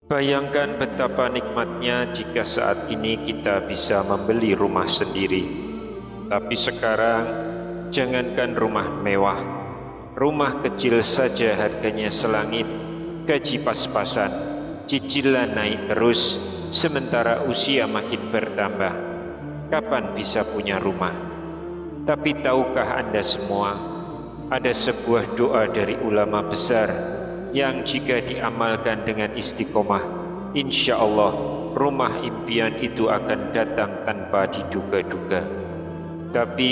Bayangkan betapa nikmatnya jika saat ini kita bisa membeli rumah sendiri. Tapi sekarang, jangankan rumah mewah, rumah kecil saja harganya selangit, gaji pas-pasan, cicilan naik terus, sementara usia makin bertambah. Kapan bisa punya rumah? Tapi tahukah Anda semua, ada sebuah doa dari ulama besar yang jika diamalkan dengan istiqomah, insya Allah rumah impian itu akan datang tanpa diduga-duga. Tapi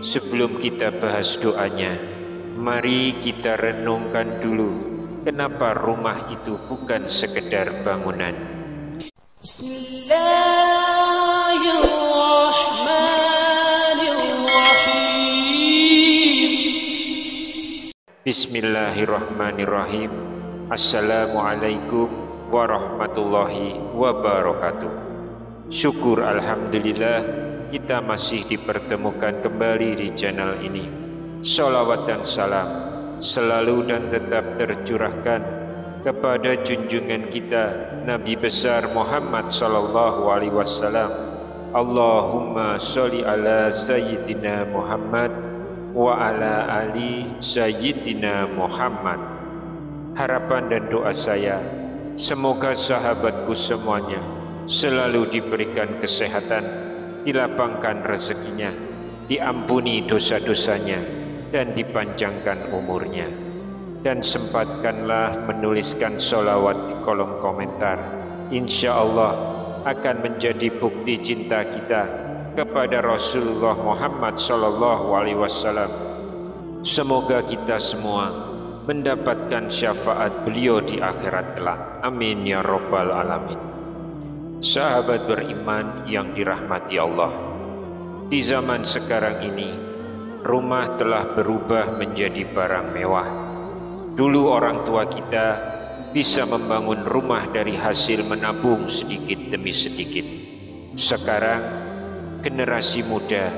sebelum kita bahas doanya, mari kita renungkan dulu kenapa rumah itu bukan sekedar bangunan. Bismillahirrahmanirrahim. Assalamualaikum warahmatullahi wabarakatuh. Syukur alhamdulillah kita masih dipertemukan kembali di channel ini. Sholawat dan salam selalu dan tetap tercurahkan kepada junjungan kita Nabi besar Muhammad sallallahu alaihi wasallam. Allahumma sholli ala sayyidina Muhammad wa ala ali sayyidina Muhammad. Harapan dan doa saya, semoga sahabatku semuanya selalu diberikan kesehatan, dilapangkan rezekinya, diampuni dosa-dosanya, dan dipanjangkan umurnya. Dan sempatkanlah menuliskan sholawat di kolom komentar. Insya Allah akan menjadi bukti cinta kita kepada Rasulullah Muhammad sallallahu alaihi wasallam. Semoga kita semua mendapatkan syafaat beliau di akhirat kelak. Amin ya rabbal alamin. Sahabat beriman yang dirahmati Allah, di zaman sekarang ini rumah telah berubah menjadi barang mewah. Dulu orang tua kita bisa membangun rumah dari hasil menabung sedikit demi sedikit. Sekarang generasi muda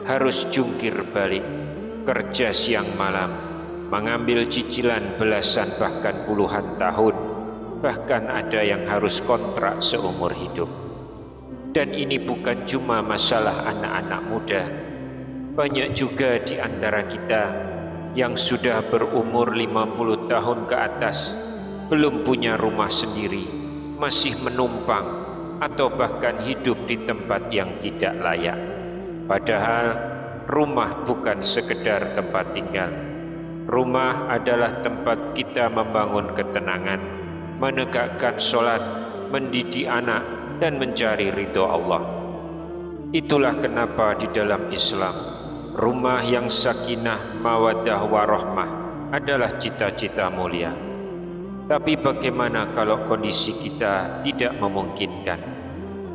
harus jungkir balik, kerja siang malam, mengambil cicilan belasan bahkan puluhan tahun, bahkan ada yang harus kontrak seumur hidup. Dan ini bukan cuma masalah anak-anak muda, banyak juga di antara kita yang sudah berumur 50 tahun ke atas, belum punya rumah sendiri, masih menumpang atau bahkan hidup di tempat yang tidak layak. Padahal rumah bukan sekedar tempat tinggal. Rumah adalah tempat kita membangun ketenangan, menegakkan sholat, mendidik anak, dan mencari ridho Allah. Itulah kenapa di dalam Islam, rumah yang sakinah, mawaddah, warahmah adalah cita-cita mulia. Tapi bagaimana kalau kondisi kita tidak memungkinkan?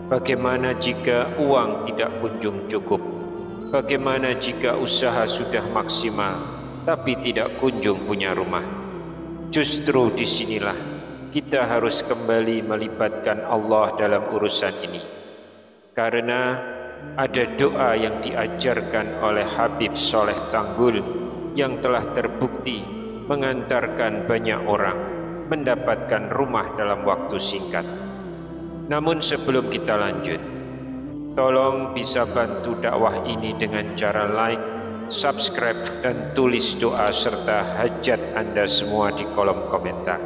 Bagaimana jika uang tidak kunjung cukup? Bagaimana jika usaha sudah maksimal tapi tidak kunjung punya rumah? Justru disinilah kita harus kembali melibatkan Allah dalam urusan ini. Karena ada doa yang diajarkan oleh Habib Soleh Tanggul yang telah terbukti mengantarkan banyak orang mendapatkan rumah dalam waktu singkat. Namun sebelum kita lanjut, tolong bisa bantu dakwah ini dengan cara like, subscribe, dan tulis doa serta hajat Anda semua di kolom komentar.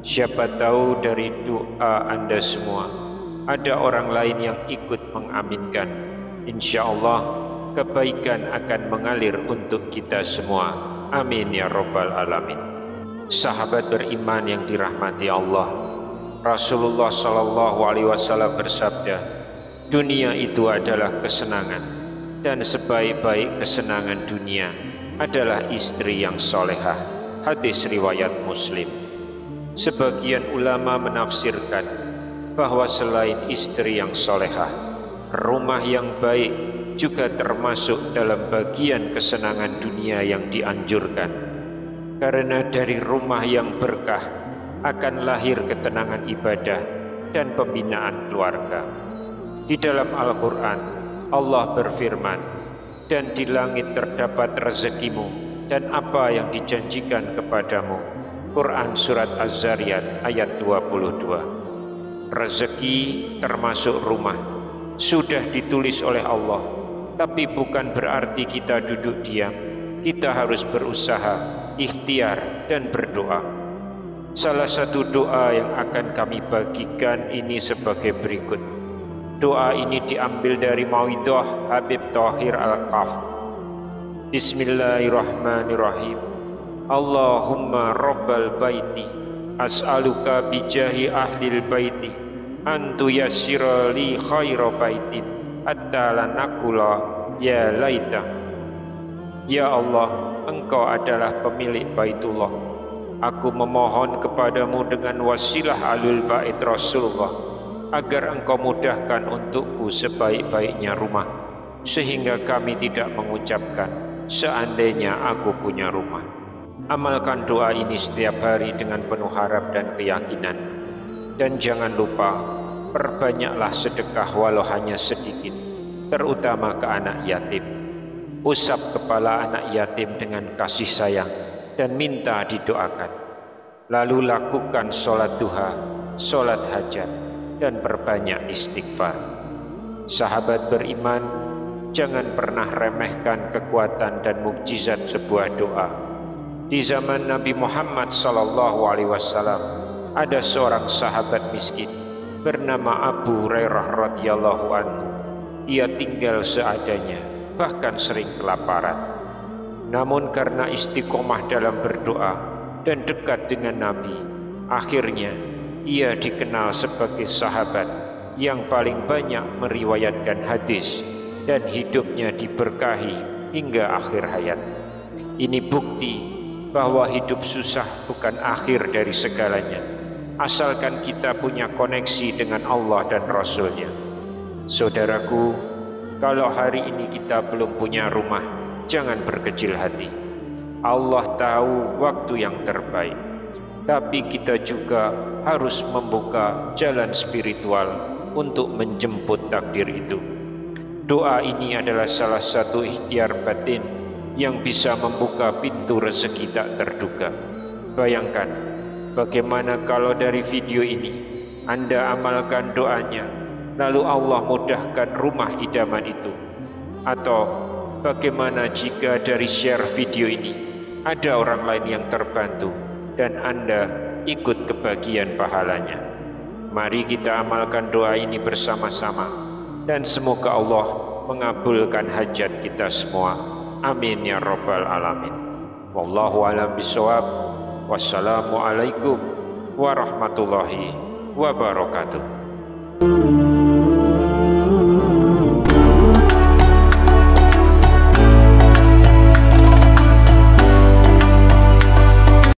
Siapa tahu dari doa Anda semua ada orang lain yang ikut mengaminkan. Insya Allah kebaikan akan mengalir untuk kita semua. Amin ya rabbal alamin. Sahabat beriman yang dirahmati Allah, Rasulullah sallallahu alaihi wasallam bersabda, dunia itu adalah kesenangan, dan sebaik-baik kesenangan dunia adalah istri yang solehah. Hadis riwayat Muslim. Sebagian ulama menafsirkan bahwa selain istri yang solehah, rumah yang baik juga termasuk dalam bagian kesenangan dunia yang dianjurkan. Karena dari rumah yang berkah akan lahir ketenangan ibadah dan pembinaan keluarga. Di dalam Al-Quran, Allah berfirman, dan di langit terdapat rezekimu dan apa yang dijanjikan kepadamu, Quran Surat Az-Zariyat ayat 22. Rezeki termasuk rumah sudah ditulis oleh Allah, tapi bukan berarti kita duduk diam. Kita harus berusaha, ikhtiar, dan berdoa. Salah satu doa yang akan kami bagikan ini sebagai berikut. Doa ini diambil dari Mauidhah Habib Thahir Al-Qaf. Bismillahirrahmanirrahim. Allahumma rabbal baiti, as'aluka bijahi ahlil baiti, antu yassira li khaira baitin, hatta lanakula ya laita. Ya Allah, Engkau adalah pemilik Baitullah. Aku memohon kepadamu dengan wasilah alul bait Rasulullah, agar Engkau mudahkan untukku sebaik-baiknya rumah, sehingga kami tidak mengucapkan seandainya aku punya rumah. Amalkan doa ini setiap hari dengan penuh harap dan keyakinan. Dan jangan lupa, perbanyaklah sedekah walau hanya sedikit, terutama ke anak yatim. Usap kepala anak yatim dengan kasih sayang dan minta didoakan. Lalu lakukan sholat duha, sholat hajat, dan perbanyak istighfar. Sahabat beriman, jangan pernah remehkan kekuatan dan mukjizat sebuah doa. Di zaman Nabi Muhammad SAW, ada seorang sahabat miskin bernama Abu Hurairah radhiyallahu anhu. Ia tinggal seadanya, bahkan sering kelaparan. Namun karena istiqomah dalam berdoa dan dekat dengan Nabi, akhirnya ia dikenal sebagai sahabat yang paling banyak meriwayatkan hadis dan hidupnya diberkahi hingga akhir hayat. Ini bukti bahwa hidup susah bukan akhir dari segalanya, asalkan kita punya koneksi dengan Allah dan Rasul-Nya. Saudaraku, kalau hari ini kita belum punya rumah, jangan berkecil hati. Allah tahu waktu yang terbaik, tapi kita juga harus membuka jalan spiritual untuk menjemput takdir itu. Doa ini adalah salah satu ikhtiar batin yang bisa membuka pintu rezeki tak terduga. Bayangkan, bagaimana kalau dari video ini Anda amalkan doanya, lalu Allah mudahkan rumah idaman itu. Atau bagaimana jika dari share video ini ada orang lain yang terbantu dan Anda ikut kebagian pahalanya. Mari kita amalkan doa ini bersama-sama, dan semoga Allah mengabulkan hajat kita semua. Amin ya rabbal alamin. Wallahu a'lam bishawab. Wassalamualaikum warahmatullahi wabarakatuh.